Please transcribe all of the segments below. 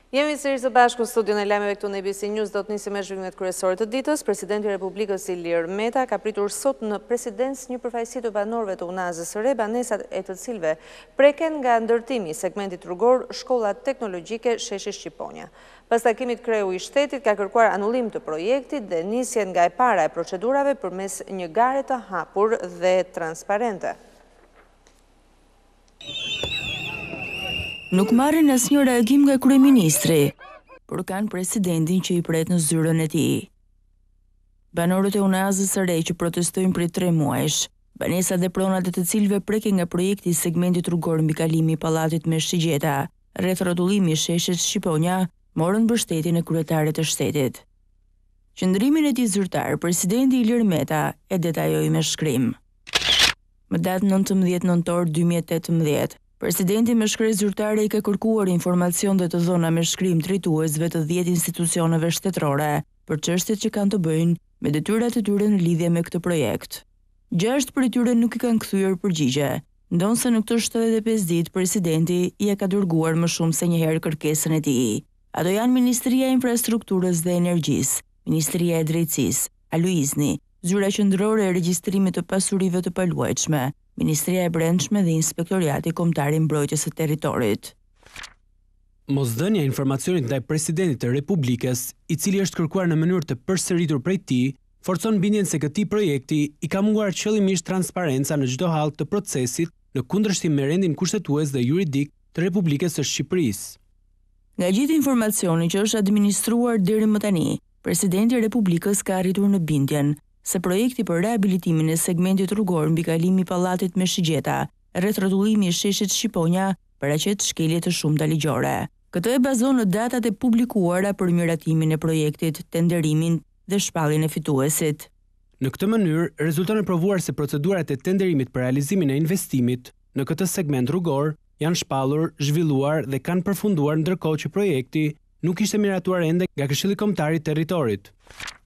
Jemi sërish së bashku në studion e lajmeve këtu në ABC News, do të nisim me zhvillimet kryesore të ditës. Presidenti i Republikës Ilir Meta ka pritur sot në presidencë një përfaqësi të banorëve të unazës së re, banesat e të cilëve preken nga ndërtimi i segmentit rrugor shkolla teknologjike sheshi Shqiponja. Pas takimit, kreu i shtetit ka kërkuar anullim të projektit dhe nisjen nga e para e procedurave përmes një gare të hapur dhe transparente. Nuk marrin asnjë reagim nga kryeministri, por kanë presidentin që i pret në zyrën e tij. Banorët e unazës së re që protestojnë prej 3 muajsh, banesat dhe pronat e të cilëve preken nga projekti i segmentit rrugor mbi kalimin i pallatit me shigjeta, rreth rrotullimi i sheshit Shqiponja, morën mbështetjen e kryetarit të shtetit. Qëndrimin e tij zyrtar, presidenti Ilir Meta e detajoi me shkrim. Më datë 19 nëntor 2018, presidenti me shkrim zyrtare i ka kërkuar informacion dhe të dhëna me shkrim drejtuesve të 10 institucioneve shtetërore për çështjet që kanë të bëjnë me detyrat e tyre në lidhje me këtë projekt. 6 prej tyre nuk i kanë kthyer përgjigje, ndonse në këto 75 ditë presidenti i ka dërguar më shumë se një herë kërkesën e tij. Ato janë Ministria e Infrastrukturës dhe Energjisë, Ministria e Drejtësisë, Aluizni, Zyra Qendrore e Regjistrimit të Pasurive të Paluajtshme, Ministria e Brendshme dhe Inspektoriati Kombëtar i Mbrojtjes së Territorit. Mosdhënia e informacionit ndaj presidentit të Republikës, i cili është kërkuar në mënyrë të përsëritur prej tij, forcon bindjen se këtij projekti i ka munguar qëllimisht transparenca në çdo hall të procesit, në kundërshtim me rendin kushtetues dhe juridik të Republikës së Shqipërisë. Nga gjithë informacioni që është administruar deri më tani, presidenti i Republikës ka arritur në bindjen se projekti për rehabilitimin e segmentit rrugor mbi kalimin e pallatit me shigjeta, rreth rrotullimi i sheshit Shqiponja, paraqet shkelje të shumta ligjore. Këtë e bazon në datat e publikuara për miratimin e projektit, tenderimin dhe shpalljen e fituesit. Në këtë mënyrë, rezulton e provuar se procedurat e tenderimit për realizimin e investimit në këtë segment rrugor janë shpallur, zhvilluar dhe kanë përfunduar ndërkohë që projekti nuk ishte miratuar ende nga Këshilli Kombëtar i Territorit.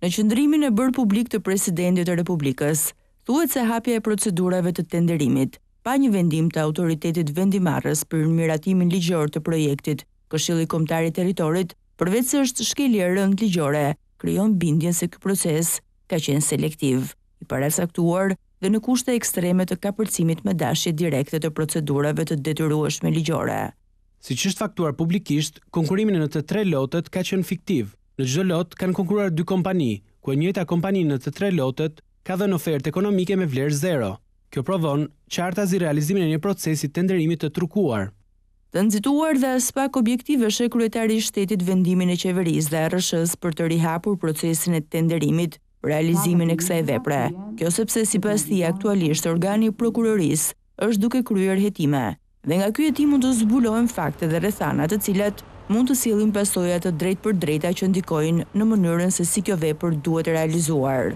Në qëndrimin e bërë publik të presidentit të Republikës, thuhet se hapja e procedurave të tenderimit pa një vendim të autoritetit vendimarrës për miratimin ligjor të projektit, Këshilli Kombëtar i Territorit, përveç se është shkelje e rëndë ligjore, krijon bindjen se ky proces ka qenë selektiv, i paracaktuar dhe në kushte ekstreme të kapërcimit me dashje direkte të procedurave të detyrueshme ligjore. Siç është faktuar publikisht, konkurrimi në të 3 lotet ka qenë fiktiv. Në çdo lot kanë konkurruar 2 kompani, ku e njëjta kompani në të 3 lotet ka dhënë ofertë ekonomike me vlerë zero. Kjo provon qartazi realizimin e një procesi tenderimit të trukuar. Të nxituar dhe as pak objektive sheh kryetari i shtetit vendimin e qeverisë dhe RSH-s për të rihapur procesin e tenderimit për realizimin e kësaj vepre. Kjo sepse sipas tij aktualisht organi i prokurorisë është duke kryer hetime. Dhe nga ky hetim mund të zbulohen fakte dhe rrethana të cilat mund të sillin pasoja të drejtë për drejta që ndikojnë në mënyrën se si kjo vepër duhet realizuar.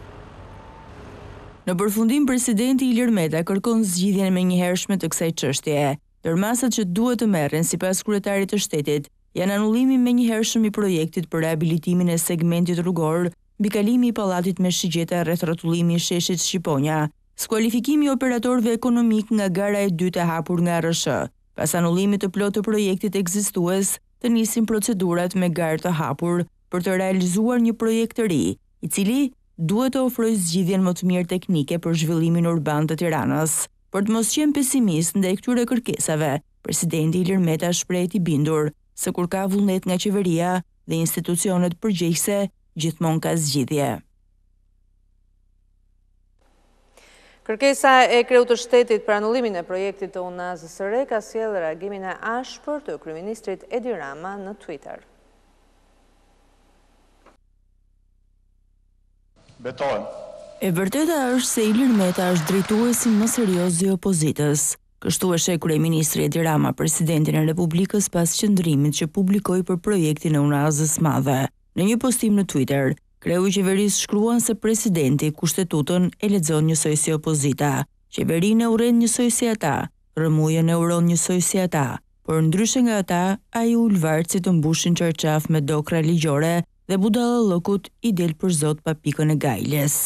Në përfundim, presidenti Ilir Meta kërkon zgjidhjen menjëhershme të kësaj çështjeje. Ndërmasat që duhet të merren sipas kryetarit të shtetit janë anullimi menjëhershëm i projektit për rehabilitimin e segmentit rrugor mbi kalimin i pallatit me shigjeta rreth rrotullimi i sheshit Shqiponja, skualifikimi i operatorëve ekonomik nga gara e dytë e hapur nga RSH, pas anullimit të plotë të projektit ekzistues, të nisin procedurat me garë të hapur për të realizuar një projekt të ri, i cili duhet të ofrojë zgjidhjen më të mirë teknike për zhvillimin urban të Tiranës. Për të mos qenë pesimist ndaj këtyre kërkesave, presidenti Ilir Meta shpreh i bindur se kur ka vullnet nga qeveria dhe institucionet përgjegjëse, gjithmonë ka zgjidhje. Kërkesa e kreut të shtetit për anullimin e projektit të unazës së re ka sjellë reagimin e ashpër të kryeministrit Edi Rama në Twitter. Betohem. E vërteta është se Ilir Meta është drejtuesi më serioz i opozitës. Kështu e sheh kryeministri Edi Rama presidentin e Republikës pas qëndrimit që publikoi për projektin e unazës madhe. Në një postim në Twitter, kreu i qeverisë shkruan se presidenti kushtetutën e lexon njësoj si opozita. Qeverinë e urren njësoj si ata, rrëmujën e uron njësoj si ata, por ndryshe nga ata, ai ulvarci të mbushin çarçaf me dokra ligjore dhe budallallokut i del për zot pa pikën e gajles.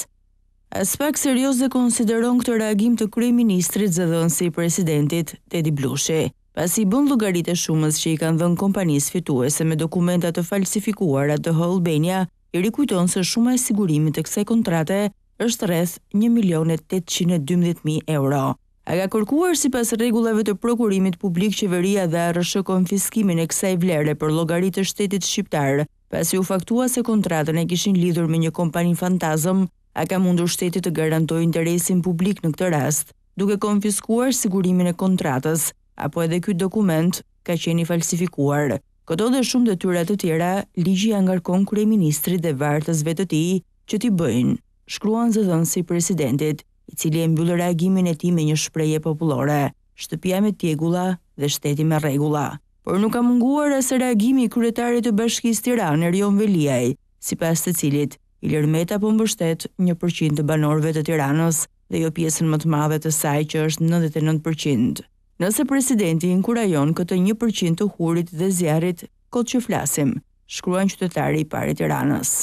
As pak serioze konsideron këtë reagim të kryeministrit zëdhënësi i presidentit Edi Blushi. pasi bën llogaritë e shumës që i kanë dhënë kompanisë fituese me dokumenta të falsifikuara të Albania, i rikujton se shuma e sigurimit të kësaj kontrate është rreth 1.812.000 euro. A ka kërkuar sipas rregullave të prokurimit publik qeveria dhe ARSH konfiskimin e kësaj vlere për llogaritë të shtetit shqiptar, pasi u faktua se kontratën e kishin lidhur me një kompani fantazëm, a ka mundur shteti të garantojë interesin publik në këtë rast, duke konfiskuar sigurimin e kontratës, apo edhe ky dokument ka qenë i falsifikuar. Këto dhe shumë detyra të tjera, ligji ja ngarkon kryeministrit dhe vartësve të tij që t'i bëjnë, shkruan zëdhënësi i presidentit, i cili e mbyllë reagimin e tij me një shprehje popullore: shtëpia me tjegulla dhe shteti me rregulla. Por nuk ka munguar as reagimi i kryetarit të Bashkisë Tiranë, Erion Veliaj, sipas të cilit Ilir Meta po mbështet 1% të banorëve të Tiranës dhe jo pjesën më të madhe të saj që është 99%. Nëse presidenti inkurajon këtë 1% të hurit dhe zjarrit, kot që flasim, shkruan qytetari i parë i Tiranës.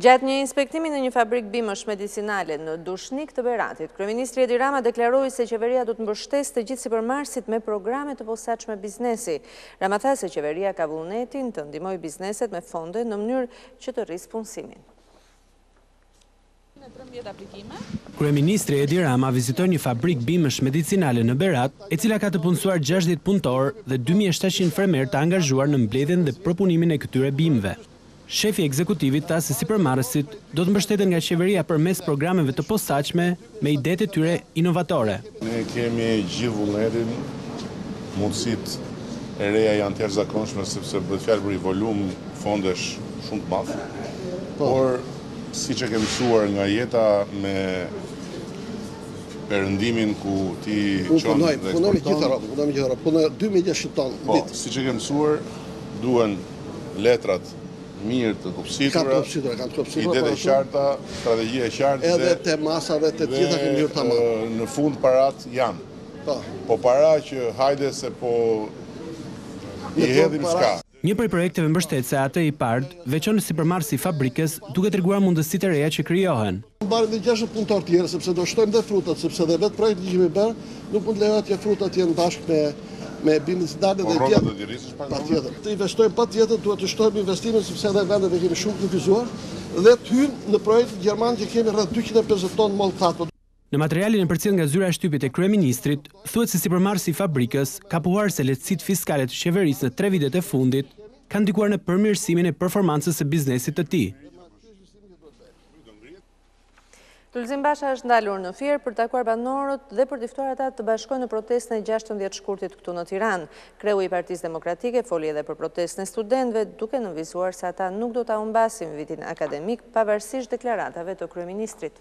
Gjatë një inspektimi në një fabrik bimësh medicinale në Dushnik të Beratit, kryeministri Edi Rama deklaroi se qeveria do të mbështesë të gjithë sipërmarrësit me programe të posaçme biznesi. Rama tha se qeveria ka vullnetin të ndihmojë bizneset me fonde në mënyrë që të rrisë punësimin. Kryeministri Edi Rama vizitoi një fabrik bimësh medicinale në Berat, e cila ka të punësuar 60 punëtor dhe 2700 fermer të angazhuar në mbledhjen dhe propunimin e këtyre bimëve. Shefi ekzekutivit tha se sipërmarrësit do të mbështeten nga qeveria përmes programeve të posaçme me idetë e tyre inovatore. Ne kemi gjithë vullnetin, mundësitë e reja janë të jashtëzakonshme sepse bëhet fjalë për një volum fondesh shumë të madh. Por siç e kemi mësuar nga jeta me perëndimin ku ti çon dhe punojmë gjithë rrugë, punojmë 2600 ton ditë. Siç e kemi mësuar, duhen letrat mirë të kopsitura, idetë e qarta, strategjia e qartë edhe te masave të gjitha kemi hyrë tamam. Në fund parat janë. Po para që hajde se po i hedhim s'ka. Një prej projekteve mbështetëse atë i parë veçon sipërmarrësi i fabrikës duke treguar mundësitë e reja që krijohen. Mbarim dhe 60 punëtor tjerë sepse do shtojmë dhe frutat, sepse dhe vetë projekti që kemi bërë nuk mund të lejohet që frutat të jenë bashkë me bimësidale dhe tjetër. Patjetër. Të investojmë patjetër, duhet të shtojmë investimin sepse edhe vendet e kemi shumë kufizuar dhe të hyjmë në projektin gjerman që kemi rreth 250 tonë mollë thatë. Në materialin e përcjellë nga zyra e shtypit e kryeministrit, thuhet se sipërmarrësi i fabrikës ka puhuar se lehtësitë fiskale të qeverisë në 3 vitet e fundit kanë ndikuar në përmirësimin e performancës së biznesit të tij. Lulzim Basha është ndalur në Fier për takuar banorët dhe për të ftuar ata të bashkojnë në protestën e 16 Shkurtit këtu në Tiranë. Kreu i Partisë Demokratike foli edhe për protestën e studentëve, duke nënvizuar se ata nuk do ta humbasin vitin akademik pavarësisht deklaratave të kryeministrit.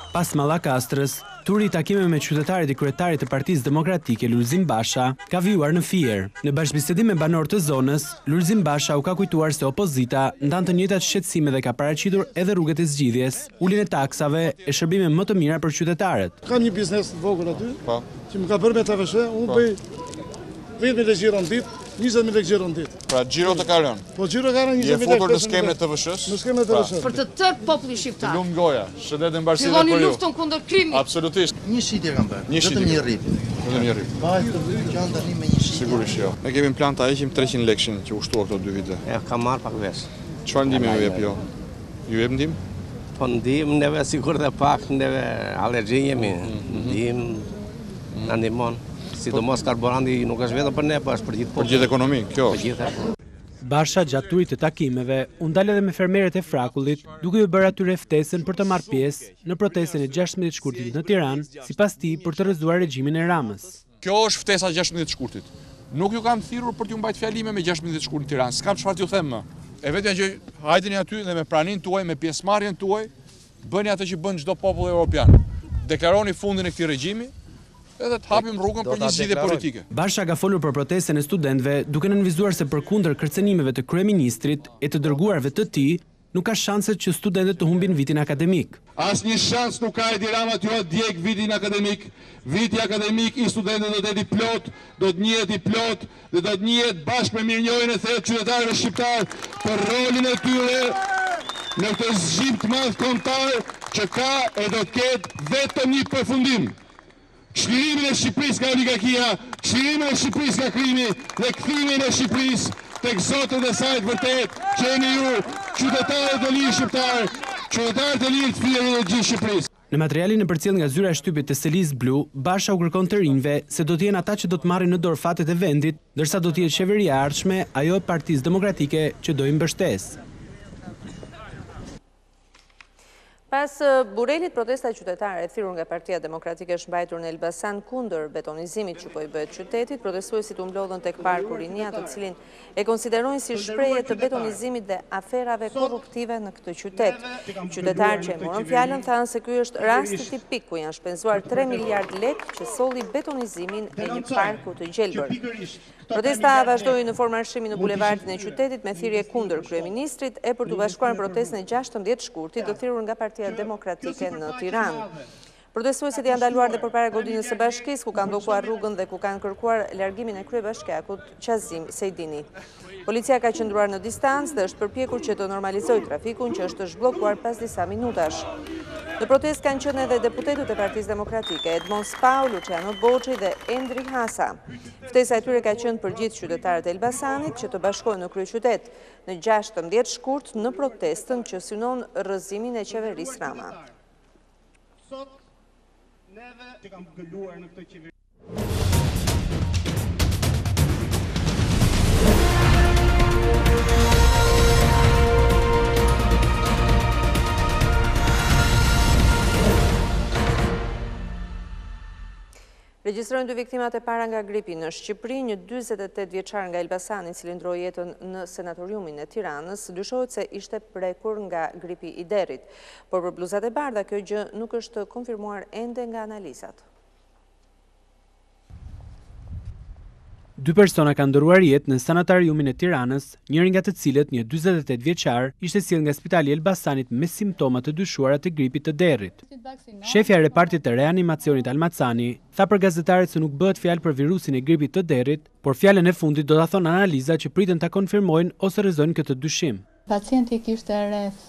Pas Mallakastrës, turi i takimeve me qytetarit e kryetarit të Partisë Demokratike Lulzim Basha ka vijur në Fier. Në bashkëbisedim me banorët të zonës, Lulzim Basha u ka kujtuar se opozita ndan të njëjtat shqetësime dhe ka paraqitur edhe rrugët e zgjidhjes, uljen e taksave e shërbime më të mira për qytetarët. Kam një biznes të vogël aty, që më ka bërë me TVSH, unë bëj 10.000 lekë në ditë, 20.000 lekë në ditë. Pra gjiro të ka rënë. Po gjiro ka rënë 20.000 lekë. Je futur në skemën e TVSH-s? Në skemën e TVSH-s. Për të tërë populli shqiptar. Të lumë goja, shëndetin mbarësive për ju. Filloni luftën kundër krimit. Absolutisht. Një shitje kam bërë, vetëm një rrip. Vetëm një rrip. Vajtë të që janë tani me një shitje. Sigurisht jo. Ne kemi plan ta heqim 300 lekshin që ushtuar këto 2 vite. Kam marrë pak vesh. Çfarë ndihmë ju jep jo? Ju jep ndihmë? Po ndihmë neve sikur dhe pak, neve alergji jemi. Ndihmë na ndihmon. Sidomos karburanti nuk është vetëm për ne, po është për gjithë popullin. Për gjithë ekonominë, kjo është. Basha gjatë turit të takimeve u ndal edhe me fermerët e Frakullit, duke u bërë atyre ftesën për të marrë pjesë në protestën e 16 Shkurtit në Tiranë, sipas tij për të rrëzuar regjimin e Ramës. Kjo është ftesa 16 Shkurtit. Nuk ju kam thirrur për t'ju mbajt fjalime me 16 Shkurt në Tiranë. S'kam çfarë t'ju them më. E vetja që hajdeni aty dhe me praninë tuaj, me pjesëmarrjen tuaj, bëni atë që bën çdo popull evropian. Deklaroni fundin e këtij regjimi, edhe të hapim rrugën për një zgjidhje politike. Basha ka folur për protestën e studentëve, duke nënvizuar se përkundër kërcënimeve të kryeministrit e të dërguarve të tij, nuk ka shanset që studentët të humbin vitin akademik. Asnjë shans nuk ka Edi Rama t'ju djeg vitin akademik. Viti akademik i studentëve do të jetë plot, do të njihet i plot dhe do të njihet bashkë me mirënjohjen e thellë qytetarëve shqiptar për rolin e tyre në këtë zgjidhje të madh kombëtar që ka e do të ketë vetëm një përfundim. Çlirimin e Shqipërisë nga oligarkia, çlirimin e Shqipërisë nga krimi dhe kthimin e Shqipërisë tek zotët e saj të vërtet, që jeni ju, qytetarët e lirë shqiptarë, qytetarët e lirë të firë dhe gjithë Shqipërisë. Në materialin e përcjell nga zyra e shtypit të Selis Blu, Basha u kërkon të rinjve se do të jenë ata që do të marrin në dorë fatet e vendit, ndërsa do të jetë qeveria e ardhshme ajo e Partisë Demokratike që do i mbështesë. Pas burelit, protesta qytetare e thirrur nga Partia Demokratike është mbajtur në Elbasan kundër betonizimit që po i bëhet qytetit, protestuesit u mblodhën tek parku Rinia, të cilin e konsiderojnë si shprehje të betonizimit dhe aferave korruptive në këtë qytet. Qytetarët që e morën fjalën thanë se ky është rasti tipik ku janë shpenzuar 3 miliard lekë që solli betonizimin e një parku të gjelbër. Protesta vazhdoi në formë marshimi në bulevardin e qytetit me thirrje kundër kryeministrit e për të bashkuar në protestën e 16 shkurtit të thirrur nga Partia Demokratike në Tiranë. Protestuesit janë ndaluar dhe përpara godinës së bashkisë, ku kanë bllokuar rrugën dhe ku kanë kërkuar largimin e kryebashkiakut Qazim Sejdini. Policia ka qëndruar në distancë dhe është përpjekur që të normalizojë trafikun që është zhbllokuar pas disa minutash. Në protestë kanë qenë edhe deputetët e Partisë Demokratike, Edmond Spau, Luciano Boçi dhe Endri Hasa. Ftesa e tyre ka qenë për gjithë qytetarët e Elbasanit që të bashkohen në kryeqytet në 16 shkurt në protestën që synon rrëzimin e qeverisë Rama. Neve që kam gëlluar në këtë qeveri. Regjistrojnë 2 viktimat e para nga gripi në Shqipëri, një 48 vjeçar nga Elbasani, i cili ndroi jetën në sanatoriumin e Tiranës, dyshohet se ishte prekur nga gripi i derit. Por për bluzat e bardha kjo gjë nuk është konfirmuar ende nga analizat. 2 persona kanë ndëruar jetë në sanatariumin e Tiranës, njëri nga të cilët, një 48 vjeçar, ishte sjellë nga Spitali i Elbasanit me simptoma të dyshuara të gripit të derrit. Shefja e repartit të reanimacionit Almacani tha për gazetarët se nuk bëhet fjalë për virusin e gripit të derrit, por fjalën e fundit do ta thonë analiza që priten ta konfirmojnë ose rrezojnë këtë dyshim. Pacienti kishte rreth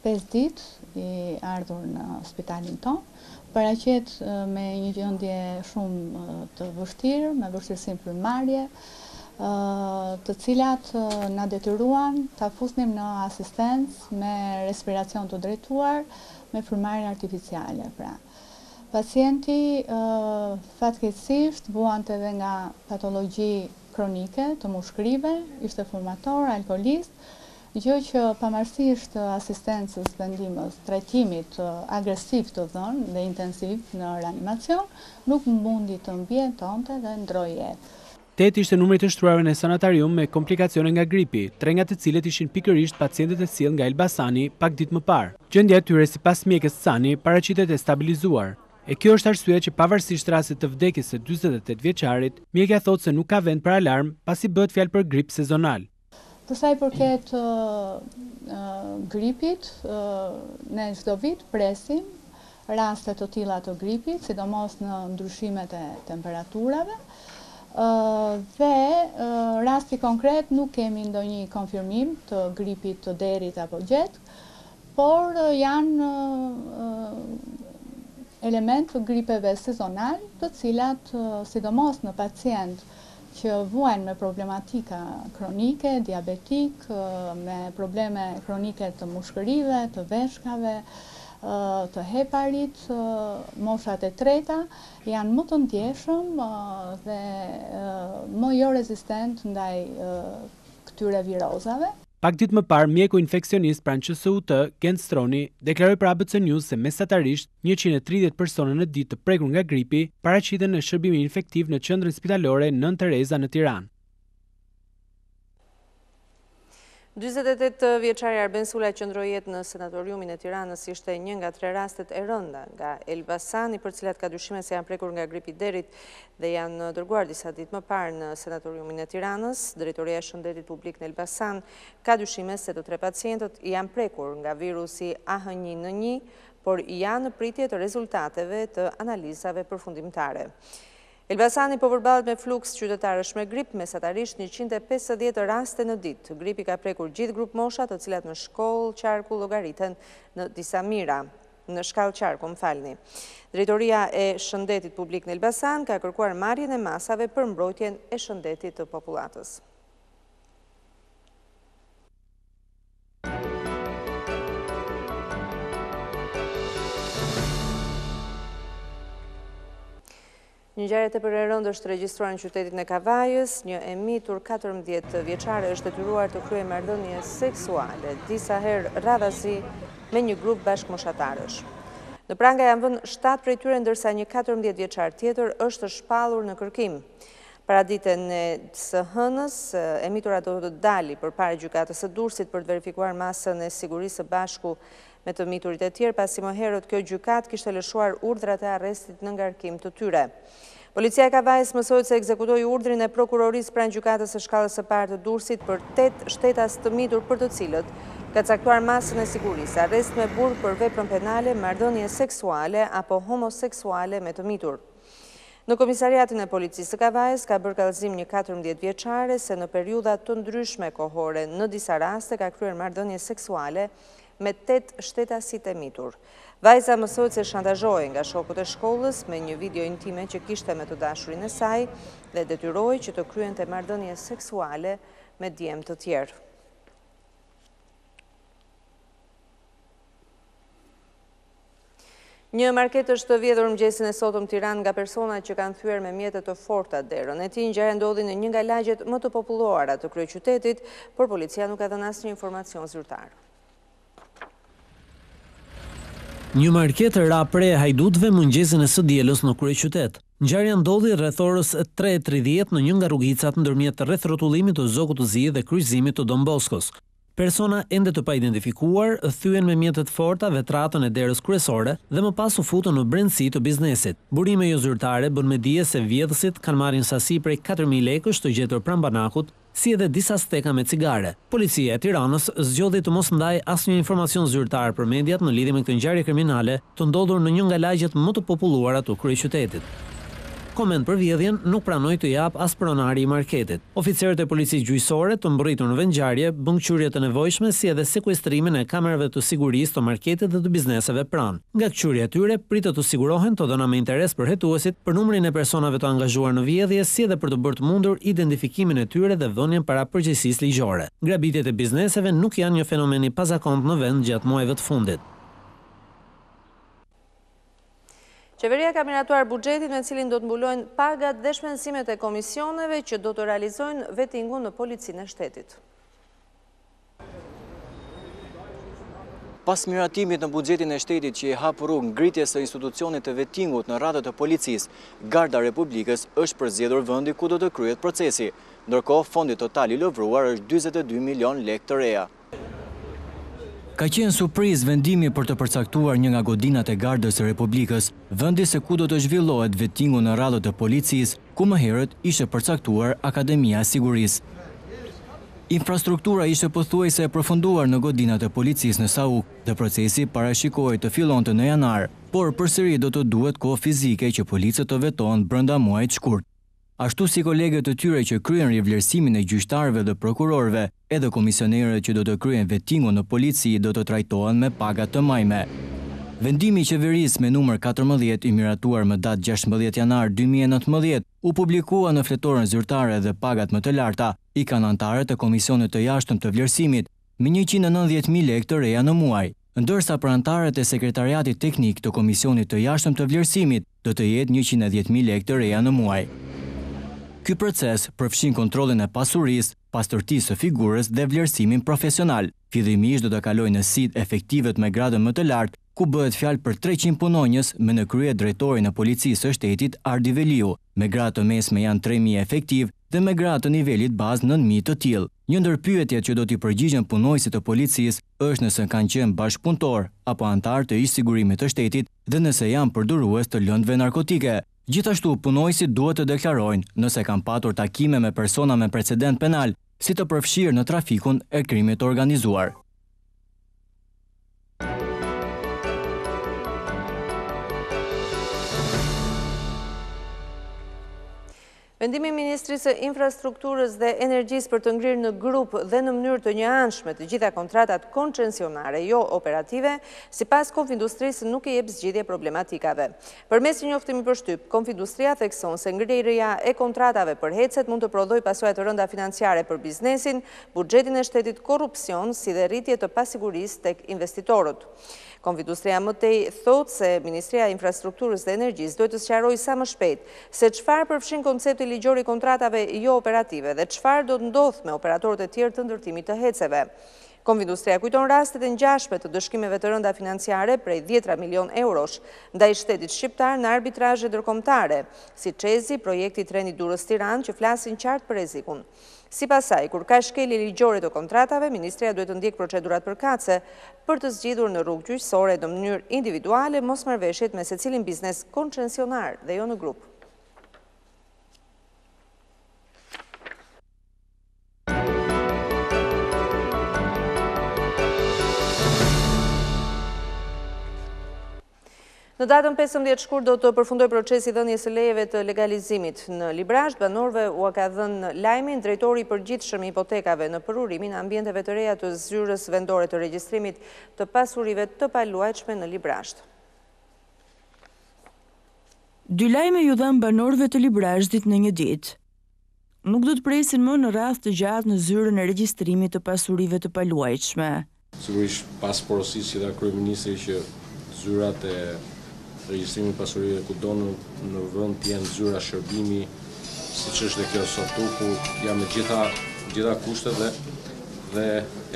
5 ditë i ardhur në spitalin tonë, paraqet me një gjendje shumë të vështirë, me vështirësim frymëmarrje, të cilat na detyruan ta fusnim në asistencë me respiracion të drejtuar, me frymëmarrje artificiale. Pra, pacienti fatkeqësisht vuante edhe nga patologji kronike të mushkrive, ishte fumator, alkoolist, gjë që pavarësisht asistencës vendimës, trajtimit agresiv të dhënë dhe intensiv në reanimacion, nuk mundi të mbijetonte dhe ndroi jetë. 8 ishte numri të shtruarve në sanatarium me komplikacione nga gripi, 3 nga të cilët ishin pikërisht pacientët e sjellë nga Elbasani pak ditë më parë. Gjendja e tyre sipas mjekës Cani paraqitet e stabilizuar. E kjo është arsyeja që pavarësisht rastit të vdekjes së 48 vjeçarit, mjekja thotë se nuk ka vend për alarm pasi bëhet fjalë për grip sezonal. Për sa i përket gripit, ne çdo vit presim raste të tilla të gripit, sidomos në ndryshimet e temperaturave, dhe rasti konkret nuk kemi ndonjë konfirmim të gripit të derit apo gjetk, por janë element të gripeve sezonal, të cilat, sidomos në pacient që vuajnë me problematika kronike, diabetik, me probleme kronike të mushkërive, të veshkave, të heparit, moshat e treta, janë më të ndjeshëm dhe më jo rezistent ndaj këtyre virozave. Pak ditë më parë, mjeku infeksionist pranë QSUT, Gent Stroni, deklaroi për ABC News se mesatarisht 130 persona në ditë të prekur nga gripi paraqiten në shërbimin infektiv në qendrën spitalore Nën Tereza në Tiranë. 48 vjeçari Arben Sulaj qëndroi jetë në sanatoriumin e Tiranës, ishte një nga 3 rastet e rënda nga Elbasani, për cilat ka dyshime se janë prekur nga gripi i derit dhe janë dërguar disa ditë më parë në sanatoriumin e Tiranës. Drejtoria e Shëndetit Publik në Elbasan ka dyshime se të 3 pacientët janë prekur nga virusi AH1N1, por janë në pritje të rezultateve të analizave përfundimtare. Elbasani po përballet me fluks qytetarësh me grip, mesatarisht 150 raste në ditë. Gripi ka prekur gjithë grup mosha, të cilat në shkollë qarku llogariten në disa mira. Në shkallë qarku, Drejtoria e Shëndetit Publik në Elbasan ka kërkuar marrjen e masave për mbrojtjen e shëndetit të popullatës. Një ngjarje tepër e rëndë është regjistruar në qytetin e Kavajës. Një e mitur 14 vjeçare është detyruar të kryejë marrëdhënie seksuale, disa herë radhazi me një grup bashkëmoshatarësh. Në pranga janë vënë 7 prej tyre, ndërsa një 14 vjeçar tjetër është shpallur në kërkim. Paraditën e së hënës, e mitura do të dali përpara gjykatës së Durrësit për të verifikuar masën e sigurisë së bashku me të miturit e tjerë, pasi më herët kjo gjykatë kishte lëshuar urdhrat e arrestit në ngarkim të tyre. Policia e Kavajës mësohet se ekzekutoi urdhrin e prokurorisë pranë gjykatës së shkallës së parë të Durrësit për 8 shtetas të mitur për të cilët ka caktuar masën e sigurisë, arrest me burg për veprën penale, marrëdhënie seksuale apo homoseksuale me të mitur. Në komisariatin e policisë së Kavajës ka bërë kallëzim një 14 vjeçare se në periudha të ndryshme kohore në disa raste ka kryer marrëdhënie seksuale me 8 shtetasit e mitur. Vajza mësohet se shantazhohej nga shokut e shkollës me një video intime që kishte me të dashurin e saj dhe detyrohej që të kryente marrëdhënie seksuale me djemë të tjerë. Një market është vjedhur mëngjesin e sotëm Tiranë nga persona që kanë thyer me mjete të forta derën e tij. Ngjarja ndodhi në një nga lagjet më të populluara të kryeqytetit, por policia nuk ka dhënë asnjë informacion zyrtar. Një market ra pre hajdutëve mëngjesin e së dielës në kryeqytet. Ngjarja ndodhi rreth orës 3:30 në një nga rrugicat ndërmjet rreth-rrotullimit të Zokut të Zi dhe kryqëzimit të Don Boskos. Persona ende të paidentifikuar thyen me mjete të forta vetratën e derës kryesore dhe më pas u futën në brendësi të biznesit. Burime jo zyrtare bën me dije se vjedhësit kanë marrë sasi prej 4.000 lekësh të gjetur pranë banakut, si edhe disa steka me cigare. Policia e Tiranës zgjodhi të mos ndajë asnjë informacion zyrtar për mediat në lidhje me këtë ngjarje kriminale të ndodhur në një nga lagjet më të populluara të kryeqytetit. Koment për vjedhjen nuk pranoi të jap as pronari i marketit. Oficerët e policisë gjyqësore të mbërritur në vendngjarje bën qyrje të nevojshme si edhe sekuestrimin e kamerave të sigurisë të marketit dhe të bizneseve pranë. Nga qyrja e tyre pritet të sigurohen të dhëna me interes për hetuesit për numrin e personave të angazhuar në vjedhje, si edhe për të bërë të mundur identifikimin e tyre dhe dhënien para përgjegjësisë ligjore. Grabitjet e bizneseve nuk janë një fenomen i pazakont në vend gjatë muajve të fundit. Qeveria ka miratuar buxhetin me cilin do të mbulojnë pagat dhe shpenzimet e komisioneve që do të realizojnë vettingun në policinë e shtetit. Pas miratimit në buxhetin e shtetit që i hap rrugë ngritjes së institucionit të vettingut në radhët të policisë, Garda e Republikës është përzgjedhur vendi ku do të kryhet procesi, ndërkohë fondi total i lëvruar është 42 milion lekë të reja. Ka qenë surprizë vendimi për të përcaktuar një nga godinat e Gardës së Republikës, vendi se ku do të zhvillohet vettingu në radhët të policisë, ku më herët ishte përcaktuar Akademia e Sigurisë. Infrastruktura ishte pothuajse e përfunduar në godinat e policisë në Sauk dhe procesi parashikohej të fillonte në janar, por përsëri do të duhet kohë fizike që policët të vetohen brenda muajit shkurt. Ashtu si kolegët të tyre që kryen rivlerësimin e gjyqtarëve dhe prokurorëve, edhe komisionerët që do të kryen vettingun në polici do të trajtohen me paga të majme. Vendimi i qeverisë me numër 14 i miratuar më datë 16 janar 2019 u publikua në fletorën zyrtare dhe pagat më të larta i kanë anëtarët e komisionit të jashtëm të vlerësimit me 190.000 lekë të reja në muaj, ndërsa për anëtarët e sekretariatit teknik të komisionit të jashtëm të vlerësimit do të jetë 110.000 lekë të reja në muaj. Ky proces përfshin kontrollin e pasurisë, pastërtisë së figurës dhe vlerësimin profesional. Fillimisht do të kalojë në sit efektivet me gradën më të lartë, ku bëhet fjalë për 300 punonjës me në krye drejtorin e policisë së shtetit Ardi Veliu, me gradë të mesme janë 3.000 efektiv dhe me gradë të nivelit bazë 9.000 të tillë. Një ndër pyetjet që do t'i përgjigjen punojësit të policisë është nëse kanë qenë bashkëpunëtor apo antar të ish-sigurimit të shtetit dhe nëse janë përdorues të lëndëve narkotike. Gjithashtu, punojësit duhet të deklarojnë nëse kanë patur takime me persona me precedent penal, si të përfshirë në trafikun e krimit organizuar. Vendimi i Ministrisë së Infrastrukturës dhe Energjisë për të ngrirë në grup dhe në mënyrë të njëanshme të gjitha kontratat koncesionare jo operative, sipas Konfindustrisë nuk i jep zgjidhje problematikave. Përmes një njoftimi për shtyp, Konfindustria thekson se ngrirja e kontratave për hecet mund të prodhojë pasojë të rënda financiare për biznesin, buxhetin e shtetit, korrupsion, si dhe rritje të pasigurisë tek investitorët. Konfindustria më tej thot se Ministria e Infrastrukturës dhe Energjisë duhet të sqarojë sa më shpejt se çfarë përfshin koncepti ligjor i kontratave jo operative dhe çfarë do të ndodhë me operatorët e tjerë të ndërtimit të heceve. Konfindustria kujton rastet e ngjashme të dëshkimeve të rënda financiare prej 10 milion eurosh ndaj shtetit shqiptar në arbitrazhe ndërkombëtare, si Çezi, projekti treni Durrës-Tiranë, që flasin qartë për rrezikun. Sipas saj, kur ka shkelje ligjore të kontratave, Ministria duhet të ndjek procedurat përkatëse për të zgjidhur në rrugë gjyqësore në mënyrë individuale mosmarrëveshjet me secilin biznes koncesionar dhe jo në grup. Në datën 15 shkurt do të përfundoj procesi dhënies së lejeve të legalizimit. Në Librazh, banorëve u ka dhënë lajmin drejtori i përgjithshëm i hipotekave në përurimin e ambienteve të reja të zyrës vendore të regjistrimit të pasurive të paluajtshme në Librazh. 2 lajme ju dhanë banorëve të Librazhdit në një ditë. Nuk do të presin më në radhë të gjatë në zyrën e regjistrimit të pasurive të paluajtshme. Sigurisht pas porosisë që dha kryeministri që zyrat e regjistrimi pasurive kudo në vend të jenë zyra shërbimi, siç është dhe kjo sot ku jam me gjitha kushtet dhe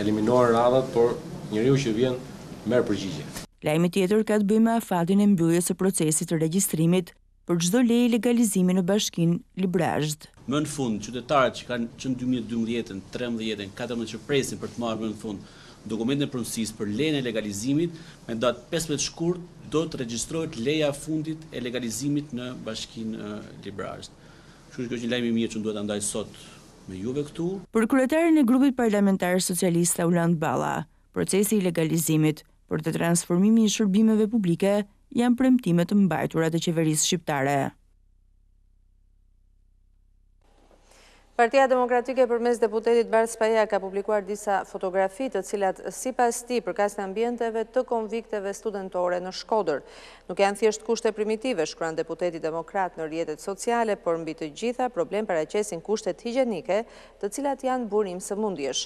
eliminohen radhat, por njeriu që vjen merr përgjigje. Lajmi tjetër ka të bëjë me afatin e mbylljes së procesit të regjistrimit për çdo lejë legalizimi në Bashkinë Librazh. Më në fund, qytetarët që kanë që në 2012, 13, 14 që presin për të marrë më në fund dokumentin e pronësisë për lejen e legalizimit, me datë 15 shkurt do të regjistrohet leja fundit e legalizimit në Bashkinë Librazh. Kështu që kjo është një lajm i mirë që duhet ta ndaj sot me juve këtu. Për kryetarin e grupit parlamentar socialist Auland Balla, procesi i legalizimit për të transformimin e shërbimeve publike janë premtime të mbajtura të qeverisë shqiptare. Partia Demokratike përmes deputetit Bart Spaja ka publikuar disa fotografi të cilat sipas tij përkasin ambienteve të konvikteve studentore në Shkodër. Nuk janë thjesht kushte primitive, shkruan deputeti demokrat në rrjetet sociale, por mbi të gjitha problem paraqesin kushtet higjienike, të cilat janë burim sëmundjesh.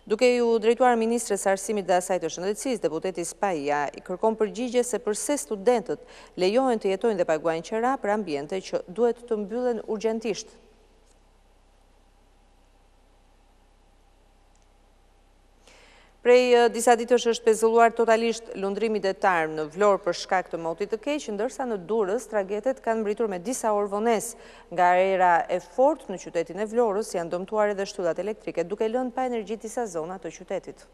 Duke ju drejtuar ministres së Arsimit dhe asaj të Shëndetësisë, deputeti Spaja i kërkon përgjigje se pse studentët lejohen të jetojnë dhe paguajnë qira për ambiente që duhet të mbyllen urgjentisht. Prej disa ditësh është pezulluar totalisht lundrimi detar në Vlorë për shkak të motit të keq, ndërsa në Durrës tragetet kanë mbritur me disa orë vonesë. Nga era e fortë në qytetin e Vlorës janë dëmtuar edhe shtyllat elektrike, duke lënë pa energji disa zona të qytetit.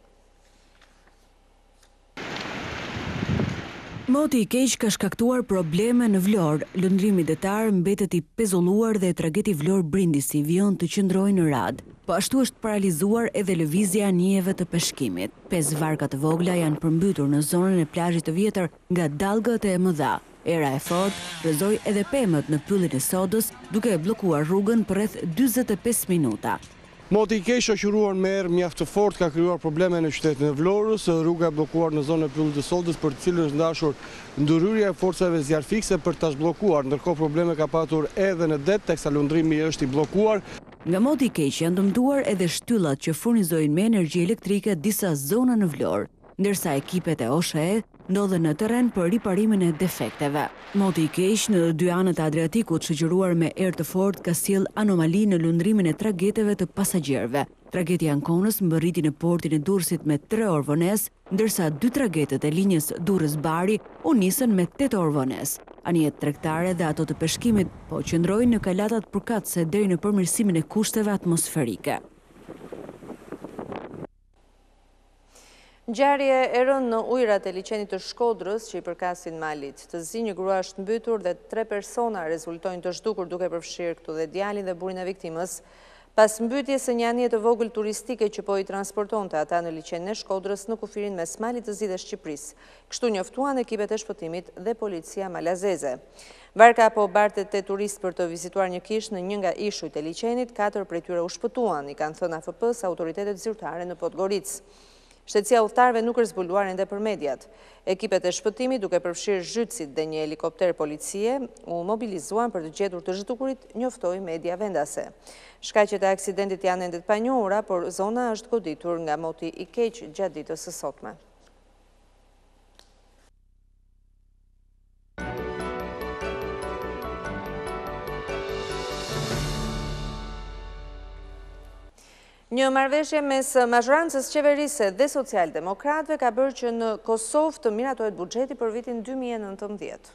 Moti i keq ka shkaktuar probleme në Vlorë. Lundrimi detar mbetet i pezulluar dhe tragedi Vlorë Brindisi vijon të qëndrojë në radhë. Po ashtu është paralizuar edhe lëvizja e njeve të peshkimit. 5 varka të vogla janë përmbytur në zonën e plazhit të vjetër nga dallgët e mëdha. Era e fortë rrezoi edhe pemët në pyllin e sodës, duke e bllokuar rrugën për rreth 45 minuta. Moti i keq shoqëruar me erë mjaft të fortë ka krijuar probleme në qytetin e Vlorës, rruga e bllokuar në zonën e pyllit të sodës për të cilën është ndashur ndërhyrja e forcave zjarfikse për ta zhbllokuar, ndërkohë probleme ka patur edhe në det teksa lundrimi është i bllokuar. Nga moti i keq janë dëmtuar edhe shtyllat që furnizojnë me energji elektrike disa zona në Vlorë, ndërsa ekipet e OSHE ndodhen në terren për riparimin e defekteve. Moti i keq në 2 anët e Adriatikut shoqëruar me erë të fortë ka sjell anomali në lundrimin e tragjeteve të pasagerëve. Tragjetja ankonës mbërriti në portin e Durrësit me 3 orë vonesë, ndërsa 2 tragjetet e linjës Durrës-Bari u nisën me 8 orë vonesë. Anijet tregtare dhe ato të peshkimit po qëndrojnë në kalatat përkatëse deri në përmirësimin e kushteve atmosferike. Ngjarje e rënë në ujërat e liçenit të Shkodrës që i përkasin malit. Të zi një grua është mbytur dhe 3 persona rezultojnë të zhdukur duke përfshirë këtu dhe djalin dhe burrin e viktimës. Pas mbytjes së një anije të vogël turistike që po i transportonte ata në liçenin e Shkodrës në kufirin mes malit të zi dhe Shqipërisë. Kështu njoftuan ekipet e shpëtimit dhe policia malazeze. Barka po bartet të turistë për të vizituar një kishë në një nga ishujt e liçenit, 4 prej tyre u shpëtuan, i kanë thënë AFP-s autoritetet zyrtare në Podgoricë. Shtetësia udhëtarëve nuk është zbuluar ende për mediat. Ekipet e shpëtimit, duke përfshirë zhytësit dhe një helikopter policie, u mobilizuan për të gjetur të zhdukurit, njoftoi media vendase. Shkaqet e aksidentit janë ende të panjohura, por zona është goditur nga moti i keq gjatë ditës së sotme. Një marrëveshje mes mazhorancës qeverisë dhe socialdemokratëve ka bërë që në Kosovë të miratohet buxheti për vitin 2019.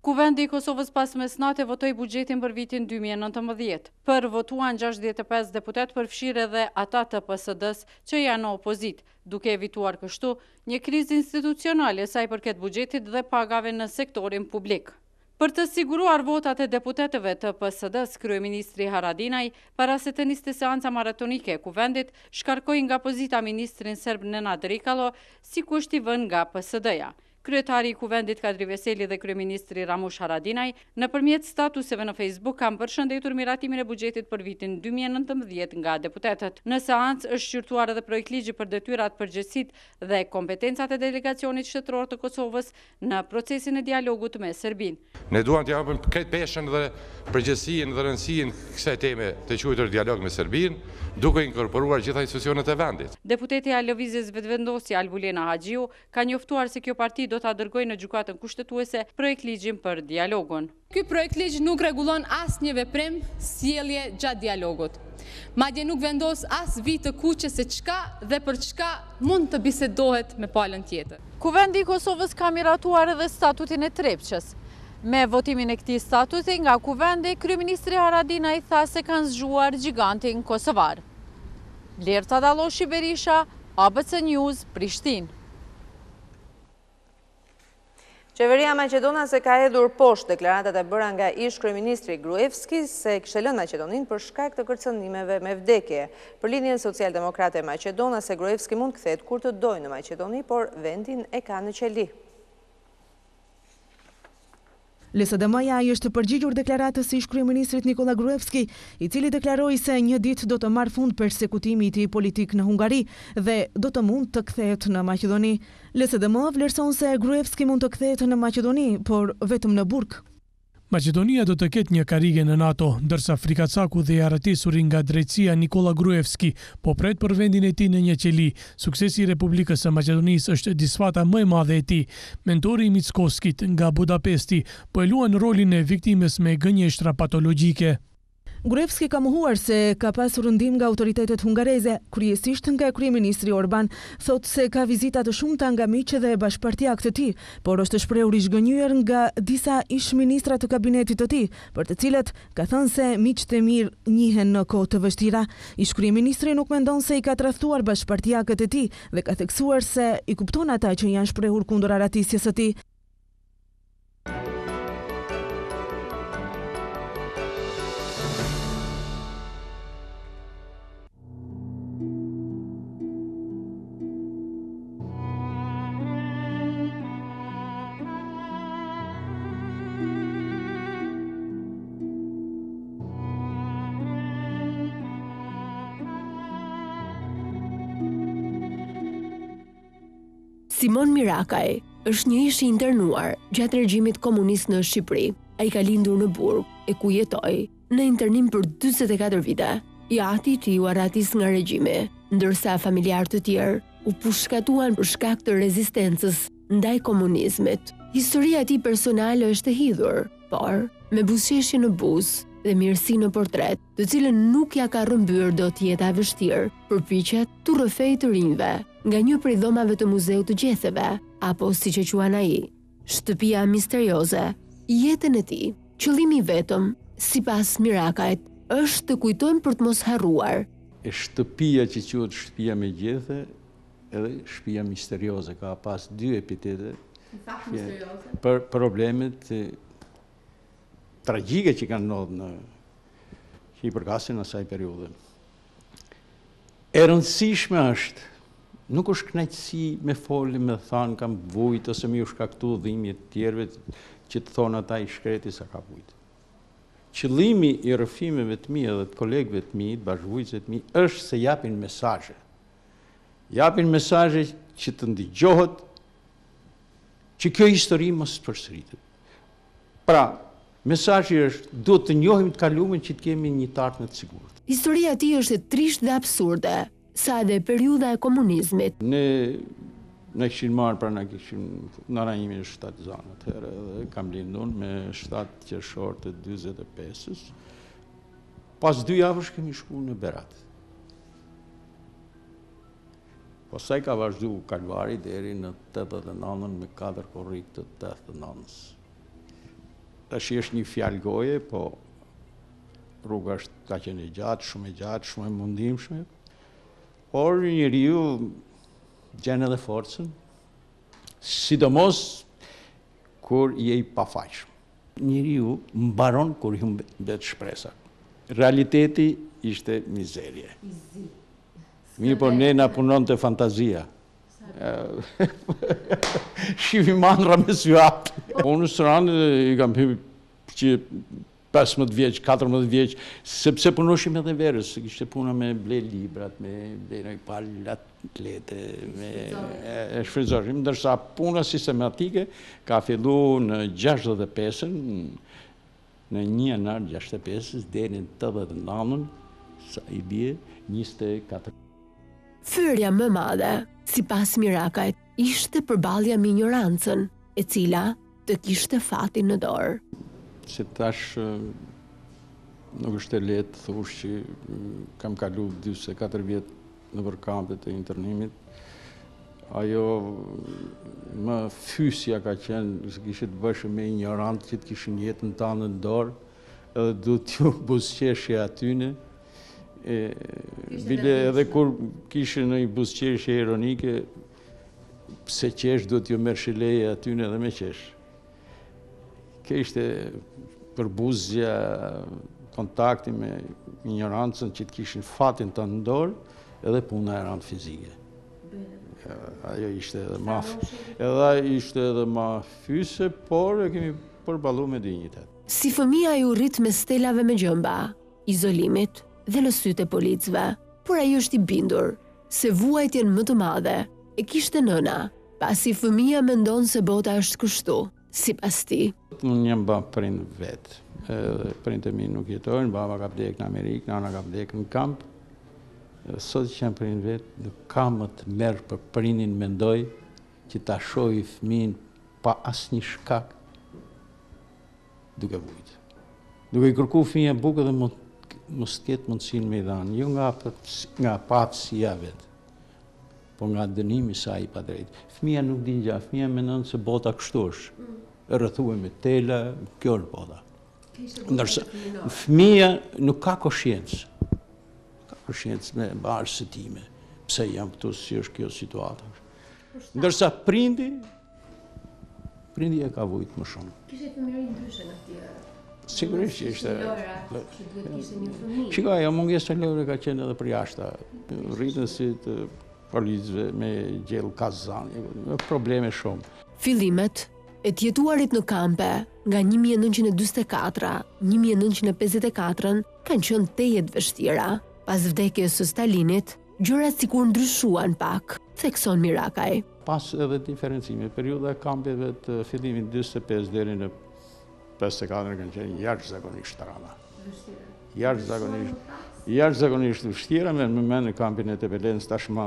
Kuvendi i Kosovës pas mesnate votoi buxhetin për vitin 2019. Për votuan 65 deputet, përfshirë edhe ata të PSD-s që janë në opozit, duke evituar kështu një krizë institucionale sa i përket buxhetit dhe pagave në sektorin publik. Për të siguruar votat e deputetëve të PSD-s, kryeministri Haradinaj, para se të niste seanca maratonike e kuvendit, shkarkoi nga pozita ministrin serb Nenad Rikalo, si kusht i vënë nga PSD-ja. Kryetari i kuvendit Kadri Veseli dhe kryeministri Ramush Haradinaj, nëpërmjet statuseve në Facebook, kanë përshëndetur miratimin e buxhetit për vitin 2019 nga deputetët. Në seancë është shqyrtuar edhe projekt ligji për detyrat, përgjegjësitë dhe kompetencat e delegacionit shtetëror të Kosovës në procesin e dialogut me Serbinë. Ne duam të japim këtë peshën dhe përgjegjësinë dhe rëndësinë kësaj teme të quajtur dialog me Serbinë, duke inkorporuar gjitha institucionet e vendit. Deputeti e Lëvizjes Vetëvendosje Albulena Haxhiu ka njoftuar se kjo parti do ta dërgojë në gjykatën kushtetuese projekt ligjin për dialogun. Ky projekt ligj nuk rregullon asnjë veprim sjellje gjatë dialogut. Madje nuk vendos as vit të kuqe se çka dhe për çka mund të bisedohet me palën tjetër. Kuvendi i Kosovës ka miratuar edhe statutin e Trepçës. Me votimin e këtij statuti nga kuvendi, kryeministri Haradinaj tha se kanë zgjuar gigantin kosovar. Lerta Dalloshi Berisha, ABC News, Prishtinë. Qeveria maqedonase ka hedhur poshtë deklaratat e bëra nga ish kryeministri Gruevski se kishte lënë Maqedoninë për shkak të kërcënimeve me vdekje. Për linjen socialdemokrate maqedonase, Gruevski mund kthehet kur të dojë në Maqedoni, por vendin e ka në qeli. LSDM-ja i është përgjigjur deklaratës së ish kryeministrit Nikola Gruevski, i cili deklaroi se një ditë do të marrë fund persekutimi i tij politik në Hungari dhe do të mund të kthehet në Maqedoni. LSDM vlerëson se Gruevski mund të kthehet në Maqedoni, por vetëm në burg. Maqedonia do të ketë një karige në NATO, ndërsa Frikacaku dhe i arretisuri nga drejtësia Nikola Gruevski po pret për vendin e tij në një qeli. Suksesi i Republikës së Maqedonisë është disfata më e madhe e tij. Mentori i Mickoskit nga Budapesti po e luan rolin e viktimës me gënjeshtra patologjike. Gruevski ka mohuar se ka pasur ndim nga autoritetet hungareze, kryesisht nga kryeministri Orban, thot se ka vizita të shumta nga miqë dhe bashkëpartiak të tij, por është shprehur i zgënjur nga disa ish-ministra të kabinetit të tij, për të cilët ka thënë se miqtë e mirë njihen në kohë të vështira. Ish-kryeministri nuk mendon se i ka tradhtuar bashkëpartiakët e tij dhe ka theksuar se i kupton ata që janë shprehur kundër aratisjes së tij. Simon Mirakaj është një ish i internuar gjatë regjimit komunist në Shqipëri. Ai ka lindur në Burg, e ku jetoi në internim për 44 vite. I ati i tij u arratis nga regjimi, ndërsa familjarë të tjerë u pushkatuan për shkak të rezistencës ndaj komunizmit. Historia e tij personale është e hidhur, por me buzëqeshje në buzë dhe mirësi në portret, të cilën nuk ja ka rrëmbyer dot jeta e vështirë, përpiqet të rrëfejë të rinjve nga një prej dhomave të muzeut të gjetheve, apo siç e quan ai, shtëpia misterioze. Jetën e tij, qëllimi vetëm, sipas Mirakajt, është të kujtojmë për të mos harruar. E shtëpia që quhet shtëpia me gjethe, edhe shtëpia misterioze, ka pas dy epitete për problemet tragjike që kanë ndodhur në Shqipërgasin në asaj periudhe. E rëndësishme është, nuk është kënaqësi me folë, me thanë kam vujt, ose mi u shkaktu dhimbje të tjerëve që të thonë ata i shkreti sa ka vujt. Qëllimi i rrëfimeve të mi dhe të kolegëve të mi, të bashkëvujtëve të mi, është se japin mesazhe. Japin mesazhe që të ndigjohet që kjo histori mos të përsëritet. Pra, mesazhi është, duhet të njohim të kalumin që të kemi një tartme të sigurt. Historia e tij është e trisht dhe absurde, sa edhe periudha e komunizmit. Ne këshin marrë, pra ne këshin, nëra jemi 7 zanë atëherë, dhe kam lindur me 7 qershor të 45-ës. Pas 2 javësh kemi shku në Berat. Pastaj ka vazhdu kalvari deri në 89-ën me 4 korrik të 89-ës. Tash është një fjalë goje, po rruga është ka qenë e gjatë, shumë e mundimshme, por njeriu gjen edhe forcën, sidomos kur je i pafajshëm. Njeriu mbaron kur i humbet shpresa. Realiteti ishte mizerje. Mirë, por ne na punon të fantazia. Shivi mandra me syat. Unë së randë i kam hymë që 15 vjeç, 14 vjeç, sepse punoshim edhe verës, kishte puna me ble librat, me ble në atlete, me shfrytëzoshim, ndërsa puna sistematike ka fillu në 65-ën, në 1 janar 65-ës, deri në 89-ën, sa i bie 24. Fyrja më madhe, sipas Mirakajt, ishte përballja me ignorancën, e cila të kishte fatin në dorë. Se tash nuk është e lehtë thush që kam kalu 24 vjet nëpër kampet e internimit. Ajo më fysja ka qenë se kishe të bësh me ignorant që të kishin jetën tënde në dorë, edhe duhet t'ju buzëqeshje atyne. Bile edhe kur kishe në i buzëqeshje ironike, pse qesh duhet t'ju mersh leje atyne edhe me qesh. Kjo ishte përbuzja, kontakti me ignorancën që të kishin fatin të ndorë, edhe puna e randë fizike. Ajo ishte edhe ma fyse, por e kemi përballu me dinjitet. Si fëmia ju rrit me stelave me gjëmba, izolimit dhe lësyt e policëve, por ai është i bindur se vuajtjen më të madhe e kishte nëna, pasi fëmia mendon se bota është kështu. Si pas ti? Unë jam ba prind vetë. Prind e mi nuk jetojnë, baba ka vdek në Amerikë, nana ka vdek në kamp. Sot që jam prind vetë, nuk kam më të merë për prindin mendoj që ta shohi fëmin pa asnjë shkak duke vujtë. Duke i kërku fëmija bukë dhe mos ketë mundësin me i dhanë, jo nga patësia vetë, po nga dënimi sa i pa drejtë. Fëmija nuk din gja, fëmija menon se bota kështu është. Rrëthue me tela, kjo është bota. Ndërsa fëmija nuk ka koshiencë. Ka koshiencë me barësë time. Pse jam këtu, si është kjo situata. Ndërsa prindi e ka vujtë më shumë. Kishte fëmijëri ndryshe nga tjera. Sigurisht ishte. Që duhet kishte një fëmijë. Shikoj, ajo mungesë e lojre ka qenë edhe për jashta. Rritën si të policëve me gjellë kazani, probleme shumë. Fillimet e të jetuarit në kampe nga 1944, 1954 kanë qenë teje të vështira. Pas vdekjes së Stalinit, gjërat sikur ndryshuan pak, thekson Mirakaj. Pas edhe diferencime, periudha e kampeve të fillimit 45 deri në 54 kanë qenë jashtëzakonisht rana. Jashtëzakonisht vështira, me mend në kampin e Tepelens tashma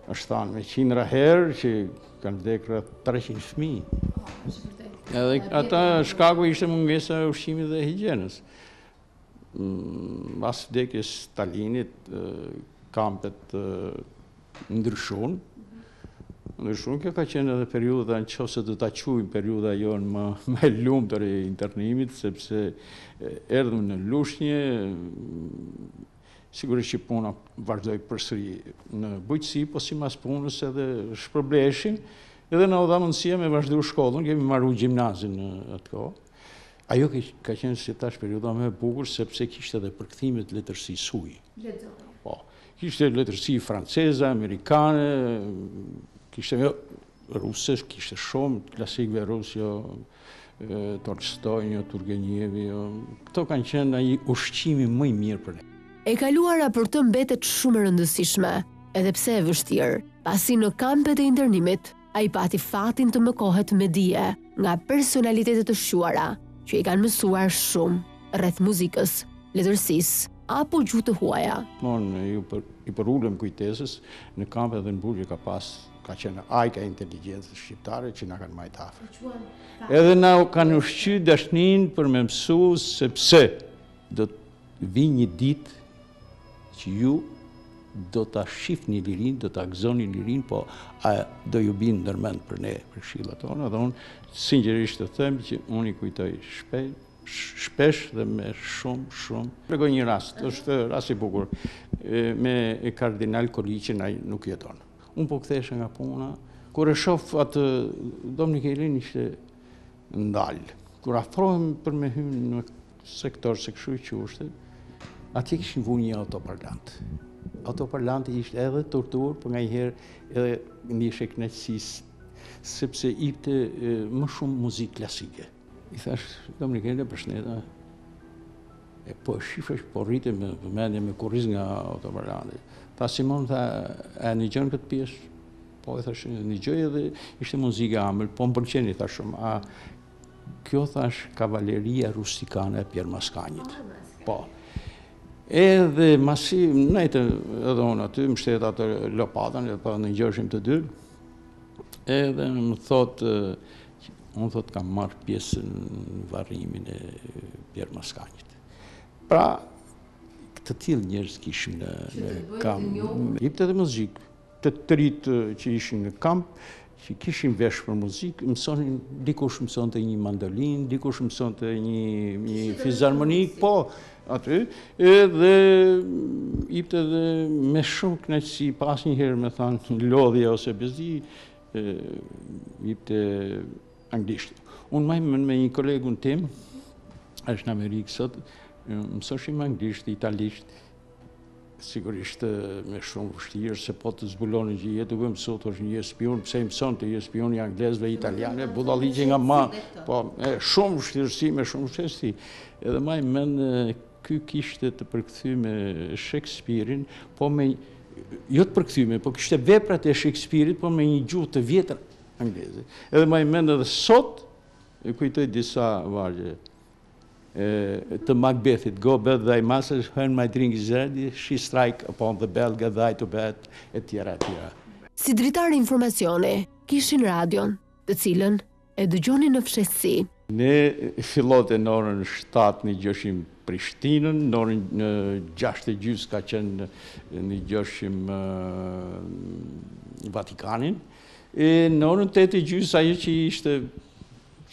është thanë me 100 herë që kanë vdekur 300 fëmijë. Edhe ata shkaku ishte mungesa e ushqimit dhe higjienës. Pas vdekjes Stalinit, kampet ndryshon. Kjo ka qenë edhe periudha, në qoftë se do ta quajmë periudha jonë më e lumtur e internimit, sepse erdhëm në lushnje, sigurisht që puna vazhdoi përsëri në bujqësi, po sipas punës edhe shpërbleshim, edhe na u dha mundësia me vazhdu shkollën, kemi marrë gjimnazin në atë kohë. Ajo ka qenë si tash periudha më e bukur sepse kishte edhe përkthime të letërsisë huaj. Po, kishte letërsi franceze, amerikane, kishte rusesh, kishte shumë klasikëve rusë, Tolstoj, Turgenevi, këto kanë qenë ai ushqimi më i mirë për ne. E kaluara për të mbetet shumë e rëndësishme, edhe pse e vështirë, pasi në kampet e internimit, ai pati fatin të mëkohet me dije nga personalitetet të shuara, që i kanë mësuar shumë rreth muzikës, letërsisë apo gjuhë të huaja. I përulëm kujtesës, në kampet dhe në burgje ka qenë ajka inteligjencës shqiptare që na kanë majtë afër. Edhe na kanë ushqy dashnin për me mësu sepse do të vi një ditë që ju do ta shifni lirin, do ta gëzoni lirin, po do ju binë ndërmend për ne, për këshillat tona, dhe unë sinqerisht të them që unë i kujtoj shpesh dhe me shumë. Tregoj një rast, është rast i bukur, me kardinal Koliqin, ai nuk jeton. Unë po kthesha nga puna, kur e shoh atë Dominikelin ishte ndalë. Kur afrohem për me hyrë në sektor se kështu i qushte, atje kishin vu një autoparlant. Autoparlanti ishte edhe tortur, por nganjëherë edhe ndishe kënaqësisë, sepse ishte më shumë muzikë klasike. I thash, Dominikele, përshëndeta. Po shifesh, po rritem me vëmendje me kurriz nga autoparlanti. Tha Simon, tha, e një gjënë këtë pjesë? Po, e thash, një gjëjë edhe ishte muzike amël, po më pëlqeni, thash shumë. Kjo, thash, kavaleria rustikane e Pier Maskanjit. Po. Edhe masi, nejtë edhe unë aty, më shtetë atë lopatën, edhe pa në gjëshim të dy, edhe më thotë, unë thotë kam marrë pjesën në varrimin e Pier Maskanjit. Pra, të tillë njerëz kishim në kamp. Jepte edhe muzikë. Të rritë që ishin në kamp, që kishin vesh për muzikë, mësonin, dikush mësonte një mandolin, dikush mësonte një fizarmonik, po, aty, edhe jepte edhe me shumë kënaqësi, pas një herë me thanë lodhje ose bezi, jepte anglisht. Unë majmë me një kolegun tim, është në Amerikë sot, mësoshim anglisht, italisht, sigurisht me shumë vështirë, se po të zbulonin që jetë, duke mësot është një spion, pse i mëson të një spion i anglesve, italiane, budalligje nga ma, po, shumë vështirësi, me shumë vështirësi. Edhe ma i men, ky kishte të përkthyme Shakespeare-in, po me, jo të përkthyme, po kishte veprat e Shakespeare-it, po me një gjuhë të vjetër angleze. Edhe ma i men edhe sot, kujtoj disa vargje, të Macbethit, go bet thy masters when my drink is ready, she strike upon the bell, get thy to bed, e tjera. Si dritar informacioni, kishin radion, të cilën e dëgjonin në fshehtësi. Ne fillote në orën 7 në gjëshim Prishtinën, në orën 6:30 ka qenë në gjëshim Vatikanin, e në orën 8:30 ajo që ishte,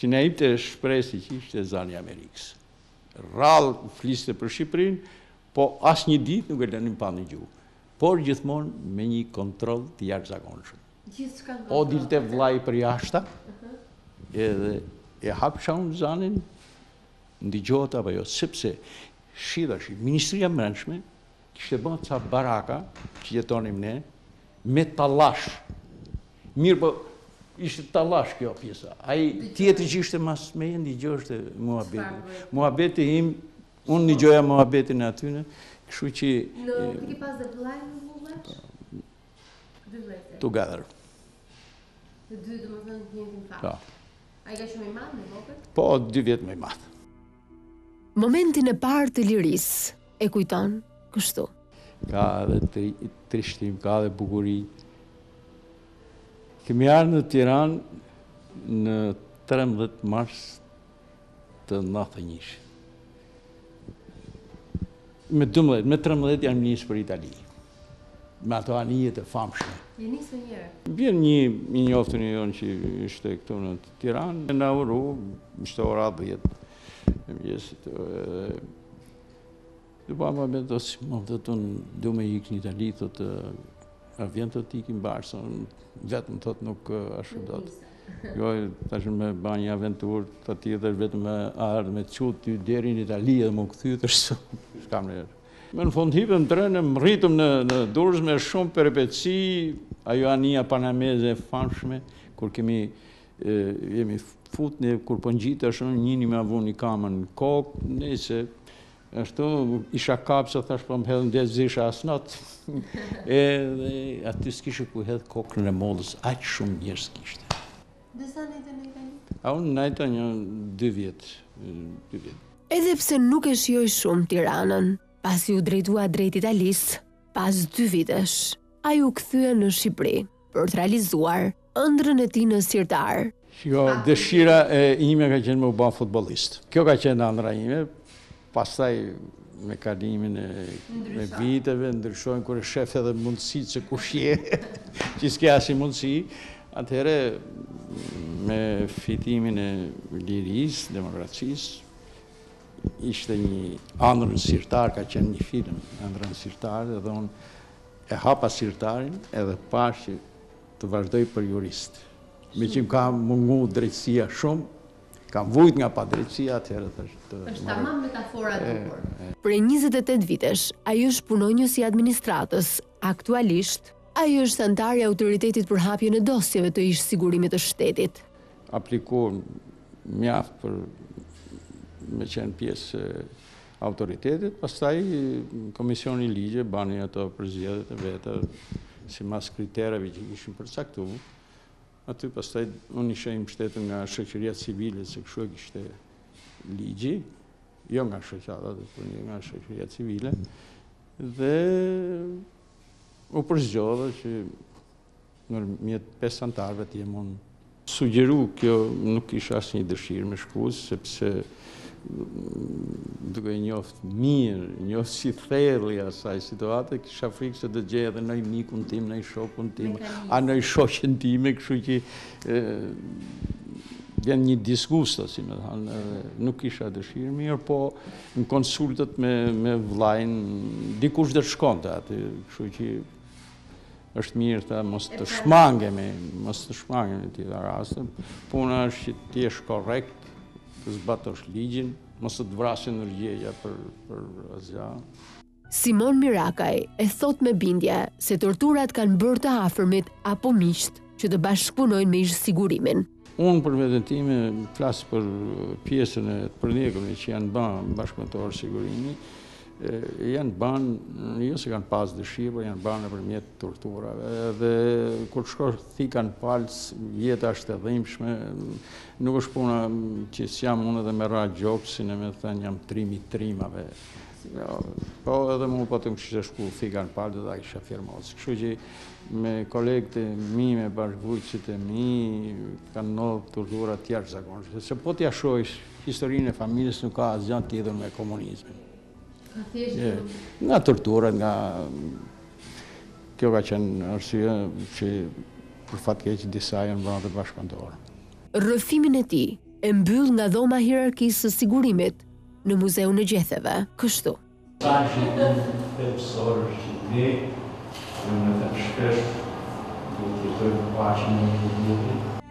që ne jepte shpresi që ishte zani Amerikës. Rallë fliste për Shqipërinë, po as një ditë nuk e lënim pa në gjuhë. Por gjithmonë me një kontroll të jashtëzakonshëm. O dilte vllai për jashta, edhe e hapsha unë zanin, ndigjohet apo jo, sepse shidhashi, Ministria e Brendshme kishte bërë ca baraka që jetonim ne, me tallash. Mirë, po ishte tallash kjo pjesa. Ai tjetër që ishte mas me e ndigjoheshte muhabetin. Muhabeti im, unë ndigjoja muhabetin e atyne, kështu që... Në ki pas dhe vllai në vëllësh? Dy vëllezër. Together. Të dy do më thënë të njëjtin fat. Ai ka shumë i madh në vogël? Po, 2 vjet më i madh. Momentin e parë të lirisë e kujton kështu. Ka edhe trishtim, ka edhe bukuri. Kemi ardhur në Tiranë në 13 mars të 91. Me 13 janë njësë për Itali. Me ato anijet e famshme. Je nisë njërë? Vjen një njoftën e jonë që ishte këtu në Tiranë. Në uru, ishte ora 10. E mjesit. Dhe pa më beto si më të tonë, du me ikë në Itali, thotë, a vjen të t'ikim barë, vetëm thotë nuk ashtu do të. Jo, tash me ba një aventurë të tjetër vetëm me ardhë me qutë ty deri në Itali dhe më këthytër s'kam nërë. Me në fund hipëm trenë, më rritëm në Durrës me shumë peripeci, ajo anija panameze e famshme, kur jemi futni, kur po ngjitesh, njëni me avu një kamën në kokë, nëse ashtu isha kapë, se thash po më hedhën dhe zisha asnat, edhe aty s'kishe ku hedhë kokën e modës, aqë shumë njerës kishte. Dhe sa nejtë në Itali? A unë najta një 2 vjetë. Edhe pse nuk e shijoj shumë Tiranën, pasi u drejtua drejt Italisë, pas 2 vitesh, ai u kthye në Shqipëri për të realizuar ëndrrën e tij në sirtar. Shiko, dëshira e ime ka qenë me u bë futbollist. Kjo ka qenë ëndra ime, pastaj me kalimin e viteve ndryshojnë kur e shef edhe mundësitë se kush je, që s'ke asnjë mundësi. Atëherë, me fitimin e lirisë, demokracisë, ishte një ëndrrën sirtar, ka qenë një film, ëndrrën sirtar, edhe unë e hapa sirtarin edhe pash që të vazhdoj për jurist. Me që më ka mungu drejtësia shumë, kam vujt nga pa drejtësia, atëherë të... është tamam metafora dukur. Për 28 vitesh, ai është punonjës i administratës, aktualisht, ai është antar i autoritetit për hapjen e dosjeve të ish sigurimit të shtetit. Aplikuar mjaft për me qenë pjesë autoritetit, pastaj Komisioni Ligje bani ato përzgjedhjet e veta si mas kritereve që kishin përcaktuar. Aty pastaj unë isha i mbështetur nga shoqëria civile, se kështu e kishte ligji, jo nga shoqata, por nga shoqëria civile, dhe u përzgjodha që nërmjet 5 antarëve të jem unë. Sugjeru kjo nuk isha asnjë dëshirë me shkues, sepse duke njoftë mirë, njoftë si thelli asaj situate, kisha frikë se do gjej edhe ndonjë mikun tim, ndonjë shokun tim, a ndonjë shoqen time, kështu që vjen një disgusto, si me thënë, nuk kisha dëshirë mirë, po në konsultët me vllajin, dikush do të shkonte aty, kështu që është mirë ta mos të shmangemi në tjetër raste. Puna është që ti jesh korrekt, të zbatosh ligjin, mos të vrasin në rgjegja për asgjë. Simon Mirakaj e thot me bindje se torturat kanë bërë të afërmit apo miqt që të bashkëpunojnë me ish sigurimin. Unë për veten time flas për pjesën e përndjekurve që janë banë bashkëpunëtor sigurimi, janë banë, jo se kanë pas dëshirë, por janë banë nëpërmjet torturave. Dhe kur shkosh thikan palës, jeta është e dhimbshme, nuk është puna që s'jam unë edhe me ra gjoksin e me thënë jam trimi trimave. Po edhe mu po të më kështë shku thikan palë dhe da kisha firmos. Kështu që me kolegët e mi, me bashkëvujtësit e mi, kanë ndodhur tortura të jashtëzakonshme. Se po t'ja shohësh historinë e familjes nuk ka asgjë tjetër me komunizmin. Nga torturat, nga... Kjo ka qenë arsye që për fatkeq disa janë vrarë të bashkëpunëtorë. Rrëfimin e tij e mbyll nga dhoma e hierarkisë së sigurimit në Muzeun e Gjetheve, kështu. Sa që pepsor Shqipëri, në të Shkurt, do të jetojë paqen e